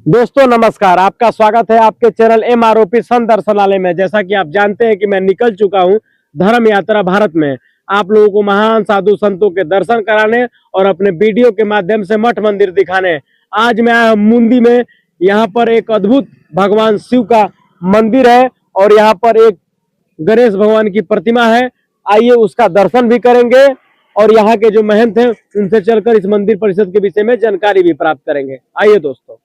दोस्तों नमस्कार, आपका स्वागत है आपके चैनल MROP संत दर्शनालय में। जैसा कि आप जानते हैं कि मैं निकल चुका हूं धर्म यात्रा भारत में, आप लोगों को महान साधु संतों के दर्शन कराने और अपने वीडियो के माध्यम से मठ मंदिर दिखाने। आज मैं आया मुंदी में। यहाँ पर एक अद्भुत भगवान शिव का मंदिर है और यहाँ पर एक गणेश भगवान की प्रतिमा है। आइए उसका दर्शन भी करेंगे और यहाँ के जो महंत हैं उनसे चलकर इस मंदिर परिषद के विषय में जानकारी भी प्राप्त करेंगे। आइए दोस्तों।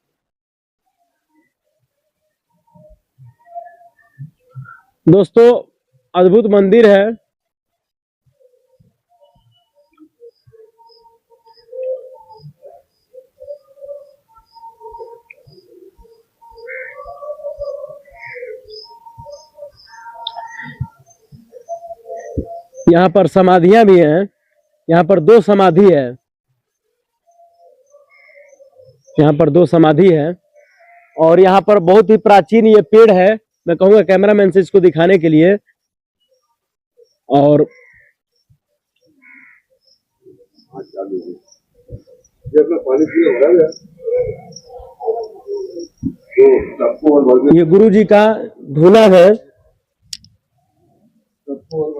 दोस्तों अद्भुत मंदिर है। यहाँ पर समाधियां भी हैं। यहाँ पर दो समाधि है। यहाँ पर दो समाधि है और यहाँ पर बहुत ही प्राचीन ये पेड़ है। मैं कहूँगा कैमरामैन से इसको दिखाने के लिए। और ये गुरु जी का धूना है।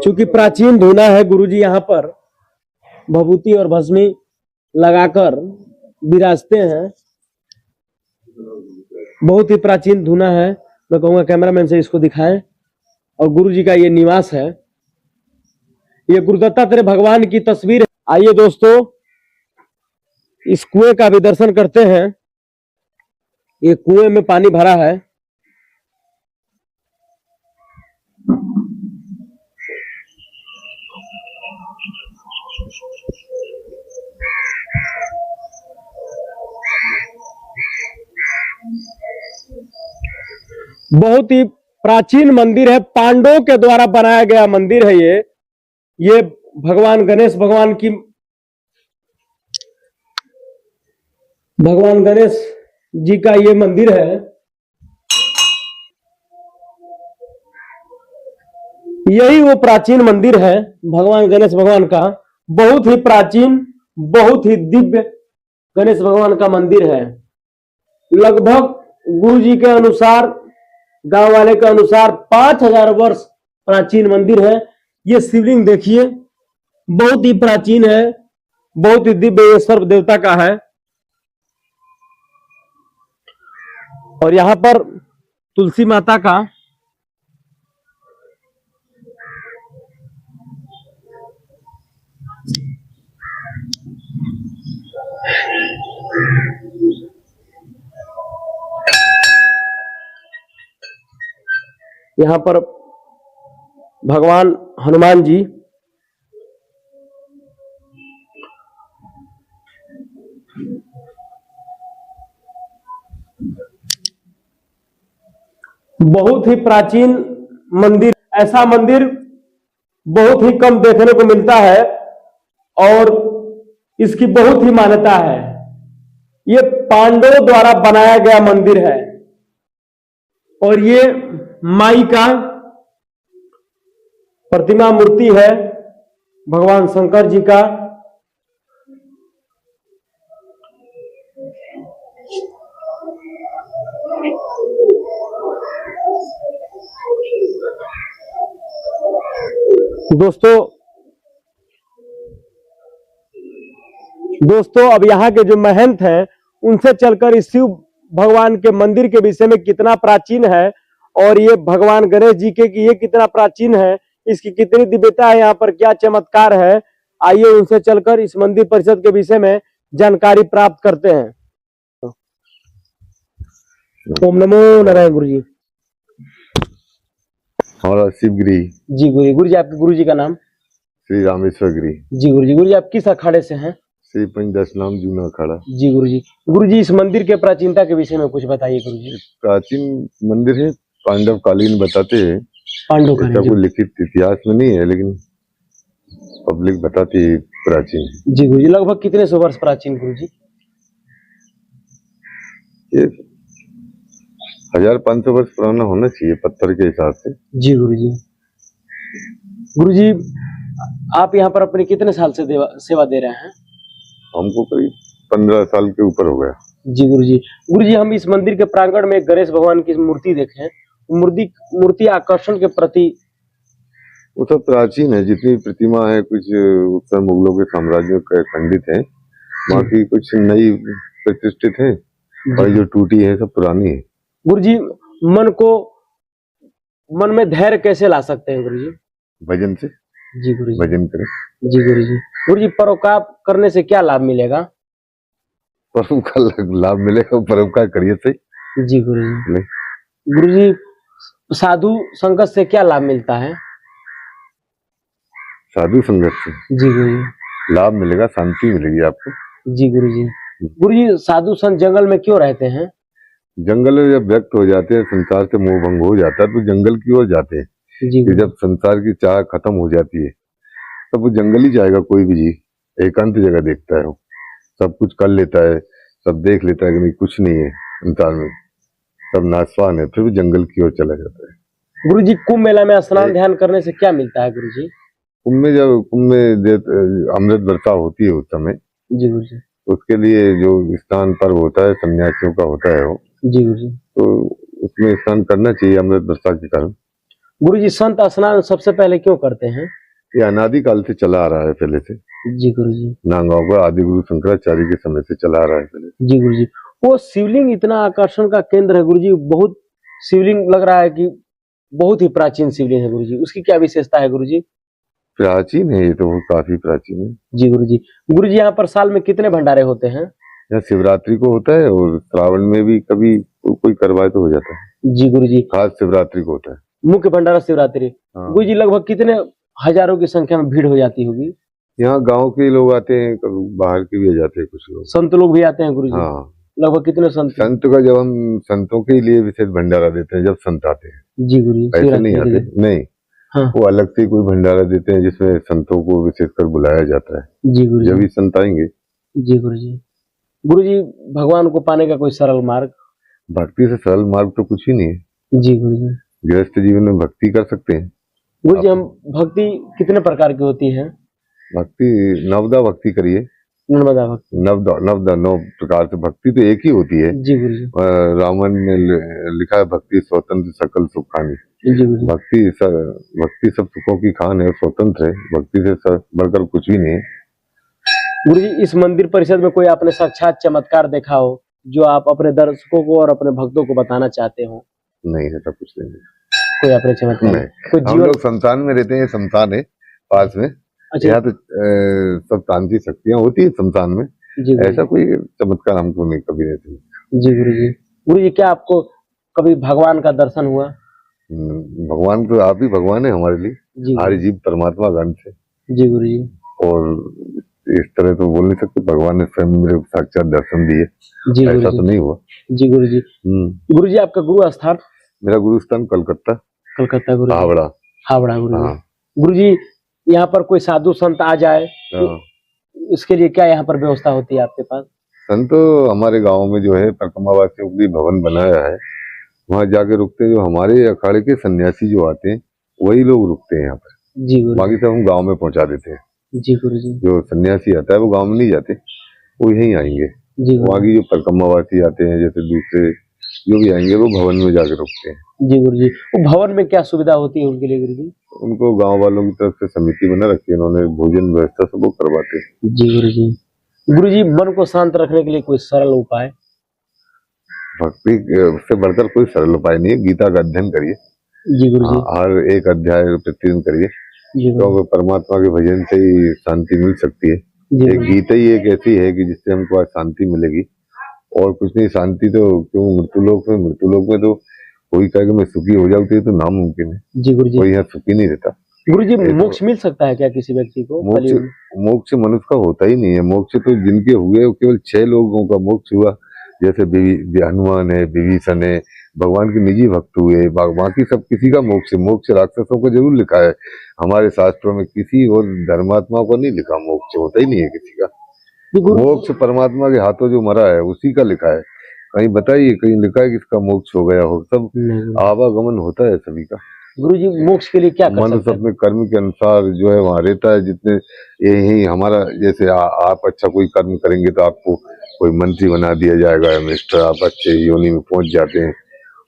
चूंकि प्राचीन धूना है, गुरु जी यहाँ पर भभूति और भस्मी लगाकर विराजते हैं। बहुत ही प्राचीन धूना है। मैं कहूँगा कैमरामैन से इसको दिखाएं। और गुरु जी का ये निवास है। ये गुरु दत्तात्रेय भगवान की तस्वीर है। आइए दोस्तों इस कुएं का भी दर्शन करते हैं। ये कुएं में पानी भरा है। बहुत ही प्राचीन मंदिर है। पांडवों के द्वारा बनाया गया मंदिर है ये भगवान गणेश भगवान गणेश जी का ये मंदिर है। यही वो प्राचीन मंदिर है भगवान गणेश भगवान का। बहुत ही प्राचीन, बहुत ही दिव्य गणेश भगवान का मंदिर है। लगभग गुरु जी के अनुसार, गांव वाले के अनुसार 5000 वर्ष प्राचीन मंदिर है। ये शिवलिंग देखिए, बहुत ही प्राचीन है, बहुत ही दिव्य, ये सर्व देवता का है। और यहाँ पर तुलसी माता का यहाँ पर भगवान हनुमान जी, बहुत ही प्राचीन मंदिर। ऐसा मंदिर बहुत ही कम देखने को मिलता है और इसकी बहुत ही मान्यता है। ये पांडवों द्वारा बनाया गया मंदिर है और ये माई का प्रतिमा मूर्ति है भगवान शंकर जी का। दोस्तों अब यहाँ के जो महंत हैं उनसे चलकर इस शिव भगवान के मंदिर के विषय में कितना प्राचीन है और ये भगवान गणेश जी के ये कितना प्राचीन है, इसकी कितनी दिव्यता है, यहाँ पर क्या चमत्कार है, आइए उनसे चलकर इस मंदिर परिषद के विषय में जानकारी प्राप्त करते हैं। ओम नमो नारायण। गुरु जी हमारा शिवगिरी जी। गुरु जी आपके गुरु जी का नाम? श्री रामेश्वर गिरी जी। गुरु जी आप किस अखाड़े से हैं? श्री पंचदश नाम जूना अखाड़ा जी। गुरु जी इस मंदिर के प्राचीनता के विषय में कुछ बताइए। गुरु जी प्राचीन मंदिर है, पांडव कालीन बताते हैं। पांडव कोई लिखित इतिहास में नहीं है लेकिन पब्लिक बताती है प्राचीन जी। गुरु जी लगभग कितने सौ वर्ष प्राचीन गुरु जी? ये 1500 वर्ष पुराना होना चाहिए पत्थर के हिसाब से जी। गुरु जी आप यहाँ पर अपने कितने साल से सेवा दे रहे हैं? हमको करीब 15 साल के ऊपर हो गया। जी गुरु जी हम इस मंदिर के प्रांगण में गणेश भगवान की मूर्ति देखे हैं। मूर्ति मूर्ति आकर्षण के प्रति। वो सब प्राचीन है, जितनी प्रतिमा है कुछ उत्तर मुगलों के साम्राज्य के खंडित है, बाकी कुछ नई प्रतिष्ठित है, और जो टूटी है सब पुरानी है। गुरु जी मन में धैर्य कैसे ला सकते हैं गुरु जी? भजन से। जी गुरु जी। भजन करें। जी गुरु जी। गुरु जी परोपकार करने से क्या लाभ मिलेगा? परोपकार लाभ मिलेगा, परोपकार करिए सही। जी गुरु जी। गुरु जी साधु संगत से क्या लाभ मिलता है? साधु संगत से जी गुरु जी लाभ मिलेगा, शांति मिलेगी आपको। जी गुरु जी। गुरु जी साधु संत जंगल में क्यों रहते हैं? जंगल में जब व्यक्त हो जाते हैं, संसार से मोह भंग हो जाता है, तो जंगल की ओर जाते हैं। जी कि जब संसार की चाह खत्म हो जाती है तब वो जंगल ही जाएगा। कोई भी जी एकांत जगह देखता है, वो सब कुछ कर लेता है, सब देख लेता है कि नहीं कुछ नहीं है संसार में, सब नाशवान है, फिर वो जंगल की ओर चला जाता है। गुरु जी कुंभ मेला में स्नान ध्यान करने से क्या मिलता है गुरु जी? कुंभ में जब अमृत वर्षा होती है उस समय, जी गुरु जी। उसके लिए जो स्नान पर्व होता है सन्यासियों का होता है वो। जी गुरु जी। तो उसमें स्नान करना चाहिए अमृत वर्षा के कारण। गुरु जी संत स्नान सबसे पहले क्यों करते हैं? ये अनादिकाल से चला आ रहा है पहले से। जी गुरु जी। नागांव का आदि गुरु शंकराचार्य के समय से चला आ रहा है पहले। जी गुरु जी। वो शिवलिंग इतना आकर्षण का केंद्र है गुरु जी, बहुत शिवलिंग लग रहा है कि बहुत ही प्राचीन शिवलिंग है गुरु जी, उसकी क्या विशेषता है गुरु जी? प्राचीन है ये तो, काफी प्राचीन है। जी गुरु जी। गुरु जी यहाँ पर साल में कितने भंडारे होते हैं? यहाँ शिवरात्रि को होता है, और श्रावण में भी कभी कोई करवाए तो हो जाता है। जी गुरु जी। खास शिवरात्रि को होता है मुख्य भंडारा शिवरात्रि। हाँ। गुरु जी लगभग कितने हजारों की संख्या में भीड़ हो जाती होगी? यहाँ गांव के लोग आते हैं, कभी बाहर के भी आ जाते हैं कुछ लोग। संत लोग भी आते हैं गुरु जी? हाँ। लगभग कितने संत? संत का जब हम संतों के लिए विशेष भंडारा देते हैं जब संत आते हैं। जी गुरु जी। ऐसे नहीं आते, नहीं। हाँ। वो अलग से कोई भंडारा देते हैं जिसमें संतों को विशेषकर बुलाया जाता है। जी गुरु जी। जब भी संत आएंगे। जी गुरु जी। गुरु जी भगवान को पाने का कोई सरल मार्ग? भक्ति से सरल मार्ग तो कुछ ही नहीं है। जी गुरु जी। गृहस्थ जीवन में भक्ति कर सकते हैं। गुरु जी हम भक्ति कितने प्रकार की होती है? भक्ति नवदा भक्ति करिए। नर्मदा भक्ति। नवदा 9 प्रकार से भक्ति तो एक ही होती है। जी गुरु जी। रावण ने लिखा है भक्ति स्वतंत्र सकल सुख खानी। जी गुरु जी। भक्ति सब सुखों की खान है, स्वतंत्र है, भक्ति से बढ़कर कुछ भी नहीं है। गुरु जी इस मंदिर परिषद में कोई आपने साक्षात चमत्कार देखा हो जो आप अपने दर्शकों को और अपने भक्तों को बताना चाहते हो? नहीं, ऐसा कुछ नहीं। कोई अपने चमत्कार नहीं। कोई हम लोग शमशान में रहते हैं, शमशान है पास में। अच्छा। यहाँ तो सब तांत्रिक शक्तियाँ होती है शमशान में। जी ऐसा कोई चमत्कार हमको नहीं कभी नहीं सुना। जी गुरु जी। गुरु जी क्या आपको कभी भगवान का दर्शन हुआ? भगवान तो आप ही भगवान है हमारे लिए। जी हमारी जीव परमात्मा गण से। जी गुरु जी। और इस तरह तो बोल नहीं सकते, भगवान ने स्वयं मेरे को साक्षात दर्शन दिए। जी ऐसा तो नहीं हुआ। जी गुरु जी। गुरु जी आपका गुरु स्थान? मेरा गुरु स्थान कलकत्ता। कलकत्ता गुरु। हावड़ा। हावड़ा गुरु जी। हाँ। गुरु जी यहाँ पर कोई साधु संत आ जाए तो उसके लिए क्या यहाँ पर व्यवस्था होती है आपके पास? संत हमारे गांव में जो है परिक्रमावासियों के लिए भवन बनाया है, वहां जाके रुकते हैं। जो हमारे अखाड़े के सन्यासी जो आते हैं वही लोग रुकते हैं यहाँ पर। जी गुरु। बाकी सब हम गांव में पहुंचा देते हैं। जी गुरु जी। जो सन्यासी आता है वो गांव में नहीं जाते, वो यहीं आएंगे। जी बाकी जो परिक्रमावासी आते हैं जैसे दूसरे जो भी आएंगे वो भवन में जाके रुकते हैं। जी गुरु जी। वो भवन में क्या सुविधा होती है उनके लिए गुरु जी? उनको गांव वालों की तरफ से समिति बना रखी है, उन्होंने भोजन व्यवस्था सब वो करवाते हैं। जी गुरु जी। गुरु जी मन को शांत रखने के लिए कोई सरल उपाय? भक्ति से बढ़कर कोई सरल उपाय नहीं है। गीता का अध्ययन करिए। जी गुरु जी। हर एक अध्याय प्रतिदिन करिए, तो परमात्मा के भजन से ही शांति मिल सकती है। एक गीता ही एक ऐसी है कि जिससे हमको आज शांति मिलेगी, और कुछ नहीं। शांति तो क्यों मृत्युलोक में तो कोई कहे कि मैं सुखी हो जाऊँ तो नामुमकिन है। जी गुरु जी। कोई यहाँ सुखी नहीं रहता। गुरु जी मोक्ष मिल सकता है क्या किसी व्यक्ति को? मोक्ष मनुष्य का होता ही नहीं है। मोक्ष तो जिनके हुए वो केवल 6 लोगों का मोक्ष हुआ, जैसे हनुमान है, विभीषण है, भगवान के निजी भक्त हुए। बाकी सब किसी का मोक्ष। मोक्ष राक्षसों को जरूर लिखा है हमारे शास्त्रों में, किसी और धर्मात्मा को नहीं लिखा। मोक्ष होता ही नहीं है किसी का। मोक्ष परमात्मा के हाथों जो मरा है उसी का लिखा है। कहीं बताइए कहीं लिखा है किसका मोक्ष हो गया हो? सब आवागमन होता है सभी का। गुरुजी मोक्ष के लिए क्या कर मनुष्य सकते हैं? अपने कर्म के अनुसार जो है वहाँ रहता है। जितने यही हमारा जैसे आप अच्छा कोई कर्म करेंगे तो आपको कोई मंत्री बना दिया जाएगा, मिनिस्टर, आप अच्छे योनि में पहुंच जाते हैं।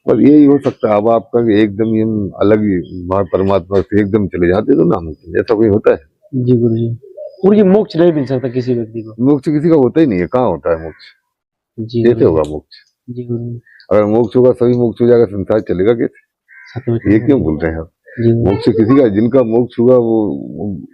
बस यही हो सकता है। अब आपका एकदम ही अलग ही वहाँ परमात्मा से एकदम चले जाते तो नामुमकिन, ऐसा कोई होता है? जी गुरुजी। गुरुजी मोक्ष नहीं मिल सकता किसी व्यक्ति को? मोक्ष किसी का होता ही नहीं है। कहाँ होता है मोक्ष? जी कैसे गुरुजी। होगा मोक्ष? जी गुरुजी। अगर मोक्ष होगा, सभी मोक्ष हो जाएगा, संसार चलेगा कैसे? सतवचन ये क्यों गुरुजी। बोल रहे हैं आप? जी गुरुजी। मोक्ष किसी का, जिनका मोक्ष हुआ वो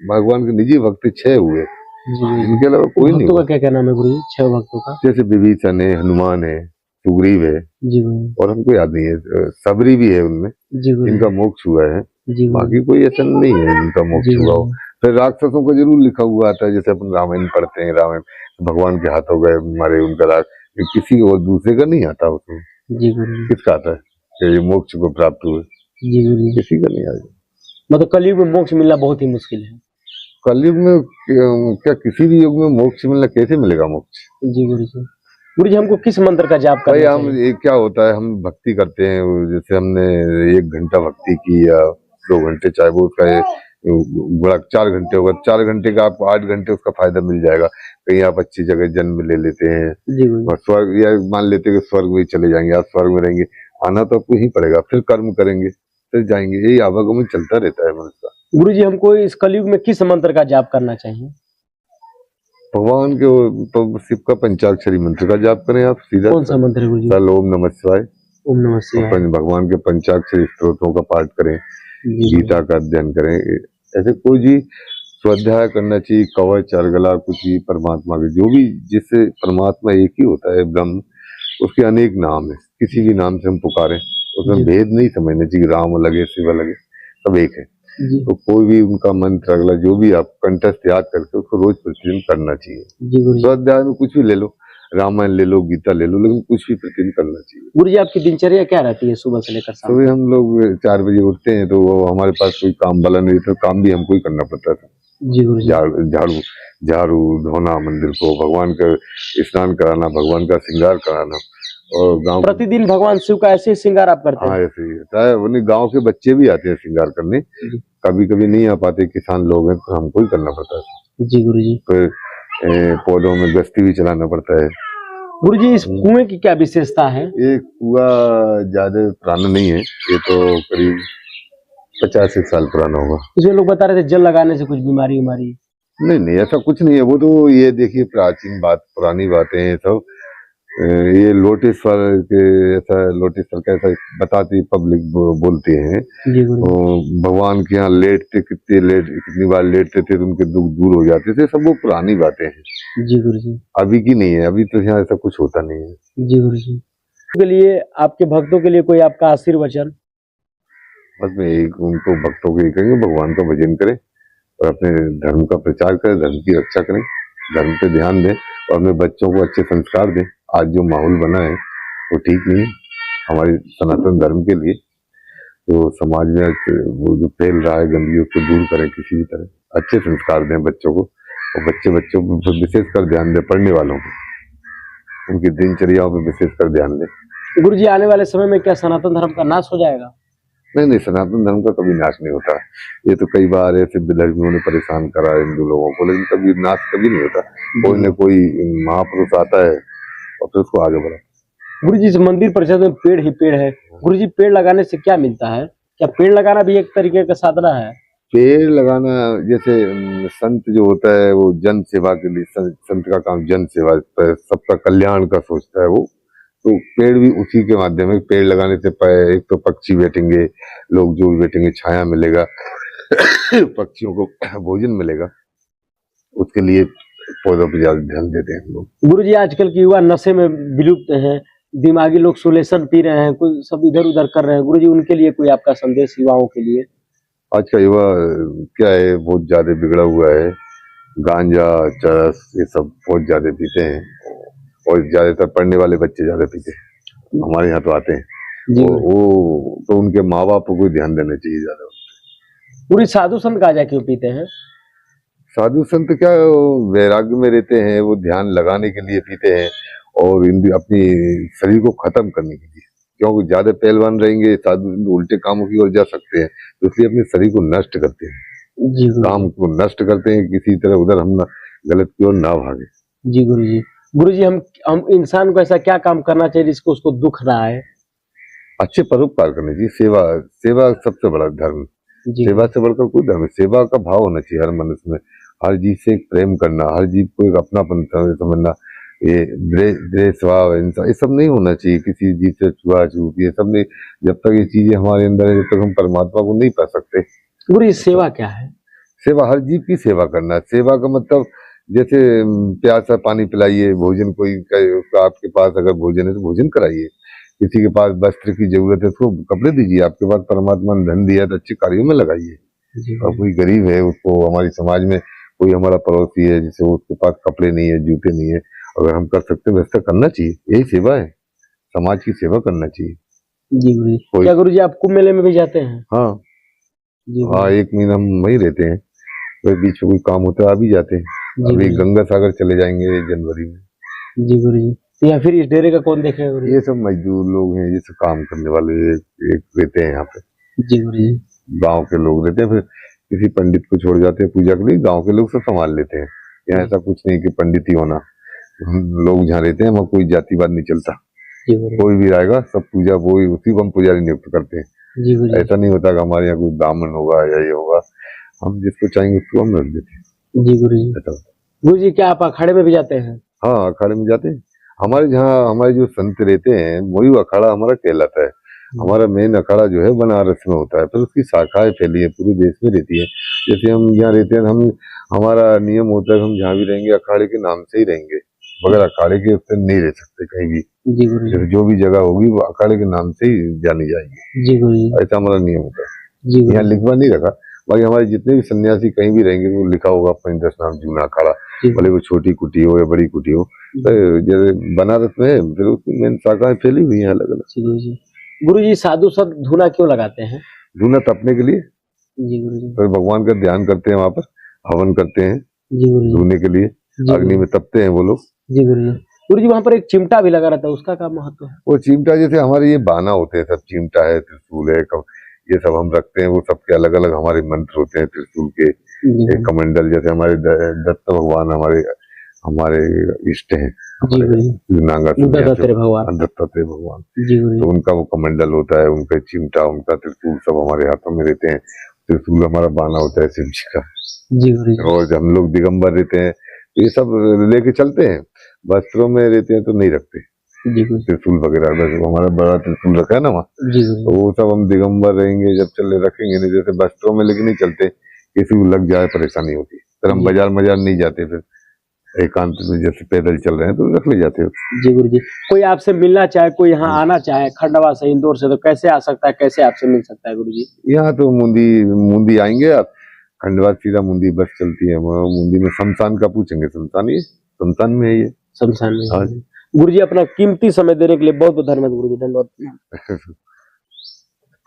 भगवान के निजी भक्त 6 हुए, जी गुरुजी। इनके अलावा कोई नहीं भक्तों हुआ। का क्या क्या नाम है गुरुजी? 6 भक्तों का? जैसे विभीषण है, हनुमान है, सुग्रीव है, जी गुरुजी। और हमको याद नहीं है, सबरी भी है उनमें, जी गुरुजी। इनका मोक्ष हुआ है। जी गुरुजी। बाकी कोई ऐसा नहीं है जिनका मोक्ष जी हुआ हो। गुरुजी। फिर राक्षसों को जरूर लिखा हुआ आता है, जैसे अपन रामायण पढ़ते हैं, रामायण भगवान के हाथों गए मारे, उनका राग किसी और दूसरे का नहीं आता उसमें। जी गुरुजी। किसका आता है कि ये मोक्ष को प्राप्त हुए? जी गुरुजी। किसी का नहीं आता। मतलब कलयुग में मोक्ष मिलना बहुत ही मुश्किल है। कलयुग में क्या किसी भी युग में मोक्ष मिलना, कैसे मिलेगा मोक्ष? जी गुरुजी। गुरुजी हमको किस मंत्र का जाप भाई करना हम चाहिए? ये क्या होता है, हम भक्ति करते हैं, जैसे हमने 1 घंटा भक्ति की या 2 घंटे, चाहे वो उसका बड़ा 4 घंटे होगा, 4 घंटे का आपको 8 घंटे उसका फायदा मिल जाएगा। कहीं आप अच्छी जगह जन्म ले लेते हैं, जी गुरुजी। और स्वर्ग, या मान लेते हैं कि स्वर्ग में ही चले जाएंगे, आप स्वर्ग में रहेंगे, आना तो आपको ही पड़ेगा, फिर कर्म करेंगे, फिर जाएंगे। यही आवागमन चलता रहता है मनुष्य का। गुरुजी हमको इस कलयुग में किस मंत्र का जाप करना चाहिए? भगवान के तो शिव का पंचाक्षरी मंत्र का जाप करें आप सीधा। कौन सा मंत्र है गुरुजी? सल ओम नमः शिवाय। ओम नमः शिवाय। भगवान के पंचाक्षरी स्त्रोतों का पाठ करें, जी गीता का अध्ययन करें। ऐसे कोई भी स्वाध्याय करना चाहिए, कवच अर्गला कुछ भी परमात्मा के, जो भी, जिससे परमात्मा एक ही होता है ब्रह्म, उसके अनेक नाम है, किसी भी नाम से हम पुकारें, उसमें जी। भेद नहीं समझना चाहिए, राम अलग है, शिव अलग है, सब एक है। जी। तो कोई भी उनका मंत्र अगला जो भी आप कंठस्थ याद करके उसको रोज प्रतिदिन करना चाहिए। जी गुरुजी। स्वाध्याय में कुछ भी ले लो, रामायण ले लो, गीता ले लो, लेकिन कुछ भी प्रतिदिन करना चाहिए। गुरुजी आपकी दिनचर्या क्या रहती है सुबह से लेकर शाम? सुबह हम लोग 4 बजे उठते हैं, तो वो हमारे पास कोई काम वाला नहीं था, काम भी हमको ही करना पड़ता था। जी गुरुजी। झाड़ू झाड़ू धोना, मंदिर को, भगवान का स्नान कराना, भगवान का श्रृंगार कराना, और गांव। प्रतिदिन भगवान शिव का ऐसे ही श्रृंगार आप करते हाँ हैं? ऐसे ही होता है। उन्हें गांव के बच्चे भी आते हैं श्रृंगार करने, कभी कभी नहीं आ पाते, किसान लोग हैं तो हमको ही करना पड़ता है। जी गुरुजी। फिर पौधों में गश्ती भी चलाना पड़ता है। गुरुजी इस कुएं की क्या विशेषता है? ये कुआं ज्यादा पुराना नहीं है, ये तो करीब 50 साल पुराना होगा। इसमें लोग बता रहे थे जल लगाने से कुछ बीमारी उमारी। नहीं नहीं, ऐसा कुछ नहीं है। वो तो ये देखिए प्राचीन बात, पुरानी बातें हैं सब। ये लोटेश्वर के, ऐसा लोटेश्वर का ऐसा बताती पब्लिक बोलते हैं। जी गुरुजी। भगवान के यहाँ लेटते, कितनी बार लेटते थे तो उनके दुख दूर हो जाते थे, सब वो पुरानी बातें हैं, जी गुरुजी। अभी की नहीं है। अभी तो यहाँ ऐसा कुछ होता नहीं है। जी गुरुजी। के लिए आपके भक्तों के लिए कोई आपका आशीर्वचन? बस मैं एक उनको भक्तों को ये कहेंगे, भगवान का भजन करें और अपने धर्म का प्रचार करें, धर्म की रक्षा करें, धर्म पे ध्यान दें, और अपने बच्चों को अच्छे संस्कार दें। आज जो माहौल बना है वो ठीक नहीं है हमारे सनातन धर्म के लिए। तो समाज में वो जो फैल रहा है गंदगी, उसको दूर करें किसी भी तरह, अच्छे संस्कार दें बच्चों को, और बच्चों को विशेषकर ध्यान दें, पढ़ने वालों को, उनकी दिनचर्याओं पर विशेषकर ध्यान दें। गुरुजी आने वाले समय में क्या सनातन धर्म का नाश हो जाएगा? नहीं, सनातन धर्म का कभी नाश नहीं होता। ये तो कई बार ऐसे धर्मियों ने परेशान करा है हिंदू लोगों को, लेकिन कभी नाश कभी नहीं होता। कोई न कोई महापुरुष आता है और फिर उसको आगे बढ़ा। गुरुजी इस मंदिर परिसर में पेड़ ही पेड़ है। गुरुजी पेड़ लगाने से क्या मिलता है? क्या पेड़ लगाना भी एक तरीके का साधना है? पेड़ लगाना, जैसे संत जो होता है वो जन सेवा के लिए, संत का काम जन सेवा, सबका कल्याण का सोचता है वो। तो पेड़ भी उसी के माध्यम से, पेड़ लगाने से एक तो पक्षी बैठेंगे, लोग जो भी बैठेंगे, छाया मिलेगा, पक्षियों को भोजन मिलेगा, उसके लिए पौधों पर ज्यादा ध्यान देते हैं लोग। गुरुजी आजकल के युवा नशे में विलुप्त हैं, दिमागी लोग सोलेशन पी रहे हैं, कोई सब इधर उधर कर रहे हैं। गुरुजी उनके लिए कोई आपका संदेश युवाओं के लिए? आज का युवा क्या है, बहुत ज्यादा बिगड़ा हुआ है। गांजा, चरस, ये सब बहुत ज्यादा पीते हैं, और ज्यादातर पढ़ने वाले बच्चे ज्यादा पीते हैं। हमारे यहाँ तो आते हैं वो तो उनके माँ बाप को कोई ध्यान देना चाहिए ज्यादा। पूरी साधु संत गांजा क्यों पीते हैं? साधु संत क्या वैराग्य में रहते हैं, वो ध्यान लगाने के लिए पीते हैं, और अपनी शरीर को खत्म करने के लिए। क्योंकि ज्यादा पहलवान रहेंगे साधु संत उल्टे कामों की ओर जा सकते हैं, तो इसलिए अपने शरीर को नष्ट करते हैं, जी गुरु काम को नष्ट करते हैं, किसी तरह उधर हम गलत की ओर ना भागे। जी गुरु जी। गुरु जी, हम इंसान को ऐसा क्या काम करना चाहिए जिसको उसको दुख रहा है? अच्छे परोपकार करने चाहिए, सेवा, सेवा सबसे बड़ा धर्म, जी सेवा से बढ़कर कोई धर्म है। सेवा का भाव होना चाहिए हर मनुष्य में, हर जीव से एक प्रेम करना, हर जीव को एक अपनापन समझना, ये द्वेष भाव हिंसा ये सब नहीं होना चाहिए, किसी जीव से छुआछूत ये सब नहीं। जब तक ये चीजें हमारे अंदर है, जब तक हम परमात्मा को नहीं पा सकते। गुरु जी, सेवा क्या है? सेवा हर जीव की सेवा करना, सेवा का मतलब जैसे प्यासा पानी पिलाइए, भोजन कोई उसका आपके पास अगर भोजन है तो भोजन कराइए, किसी के पास वस्त्र की जरूरत है उसको कपड़े दीजिए, आपके पास परमात्मा ने धन दिया है तो अच्छे कार्यों में लगाइए। जी और कोई गरीब है उसको, हमारी समाज में कोई हमारा पड़ोसी है जिसे उसके पास कपड़े नहीं है, जूते नहीं है, अगर हम कर सकते हैं वैसा करना चाहिए, यही सेवा है, समाज की सेवा करना चाहिए। जी गुरु जी। कोई क्या गुरु जी आप कुंभ मेले में भी जाते हैं? हाँ जी गुरु हाँ, जी। 1 महीना हम वहीं रहते हैं, फिर बीच में कोई काम होता है आ भी जाते हैं। जी अभी गुरु जी। गंगा सागर चले जाएंगे जनवरी में। जी गुरु जी। तो या फिर इस डेरे का कौन देखेगा गुरु जी? ये सब मजदूर लोग हैं, ये सब काम करने वाले एक रहते हैं यहाँ पे, जी गुरु जी। गांव के लोग रहते हैं, फिर किसी पंडित को छोड़ जाते हैं पूजा के लिए, गांव के लोग सब संभाल लेते हैं। यहाँ ऐसा कुछ नहीं कि पंडित ही होना, हम लोग जहाँ रहते हैं वहाँ कोई जातिवाद नहीं चलता, जी गुरु जी। कोई भी आएगा सब पूजा वो उसी को हम पुजारी नियुक्त करते हैं। जी गुरु जी। ऐसा नहीं होता कि हमारे यहाँ कोई ब्राह्मण होगा या ये होगा, हम जिसको चाहेंगे उसको हम रख देते हैं, जी गुरु जी। ऐसा होता गुरु जी, क्या आप अखाड़े में भी जाते हैं? है। हाँ अखाड़े में जाते हैं, हमारे जहाँ हमारे जो संत रहते हैं वही अखाड़ा हमारा कहलाता है। हमारा मेन अखाड़ा जो है बनारस में होता है, फिर उसकी शाखाएं फैली है पूरे देश में रहती है। जैसे हम यहाँ रहते हैं, हम हमारा नियम होता है हम जहाँ भी रहेंगे अखाड़े के नाम से ही रहेंगे, बगैर अखाड़े के उससे नहीं रह सकते कहीं भी। जी गुरु जी। जैसे जो भी जगह होगी वो अखाड़े के नाम से ही जानी जाएगी, जी गुरु जी। ऐसा हमारा नियम होता है। जी गुरु यहाँ जी। लिखवा नहीं रखा, बाकी हमारे जितने भी सन्यासी कहीं भी रहेंगे तो लिखा होगा पंच नाम जूना अखाड़ा, जी भले वो छोटी कुटी हो या बड़ी कुटी हो। तो जैसे बनारस में है, फिर उसकी मेन शाखाएं फैली हुई हैं अलग अलग। जी गुरु जी। गुरु जी, साधु संत धूना क्यों लगाते हैं? जूना तपने के लिए, जी गुरु जी। फिर भगवान का ध्यान करते हैं, वहां पर हवन करते हैं जी गुरु जी। धोने के लिए, जी अग्नि गुरु में तपते हैं वो लोग। जी। गुरु जी। गुरु जी, वहाँ पर एक चिमटा भी लगा रहता है, उसका क्या महत्व है? वो चिमटा जैसे हमारे ये बाना होते हैं सब, चिमटा है, त्रिशूल है, ये सब हम रखते हैं, वो सबके अलग अलग हमारे मंत्र होते हैं त्रिशूल के, जी एक कमंडल, जैसे हमारे दत्त भगवान हमारे हमारे इष्ट हैं, जी गुरु जी। नागा दत्तात्रेय भगवान। दत्तात्रेय भगवान, जी गुरु तो जी। उनका वो कमंडल होता है, उनका चिमटा, उनका त्रिशूल सब हमारे हाथों में रहते हैं। त्रिशूल हमारा बाना होता है शिव जी का। जी गुरु जी। और जब हम लोग दिगंबर रहते हैं तो ये सब लेके चलते हैं, वस्त्रों में रहते हैं तो नहीं रखते जी गुरु जी। त्रिशूल वगैरह, बस हमारा बड़ा त्रिशूल रखा है ना वहाँ, जी गुरु तो वो सब हम दिगंबर रहेंगे जब चले रखेंगे, नहीं जैसे वस्त्रों में लेके नहीं चलते, किसी को लग जाए परेशानी होती, फिर हम जी। बाजार नहीं जाते, फिर एकांत में जैसे पैदल चल रहे हैं तो रख ले जाते हो। जी गुरु जी। कोई आपसे मिलना चाहे, कोई यहाँ आना चाहे खंडवा से, इंदौर से, तो कैसे आ सकता है, कैसे आपसे मिल सकता है गुरु जी? यहाँ तो मुंदी आएंगे आप, खंडवा सीधा मुंदी बस चलती है, मुंदी में शमशान का पूछेंगे, शमशान ये शमशान में है ये। शमशान में। हाँ गुरु जी, अपना कीमती समय देने के लिए बहुत बहुत धन्यवाद गुरु जी, धन्यवाद।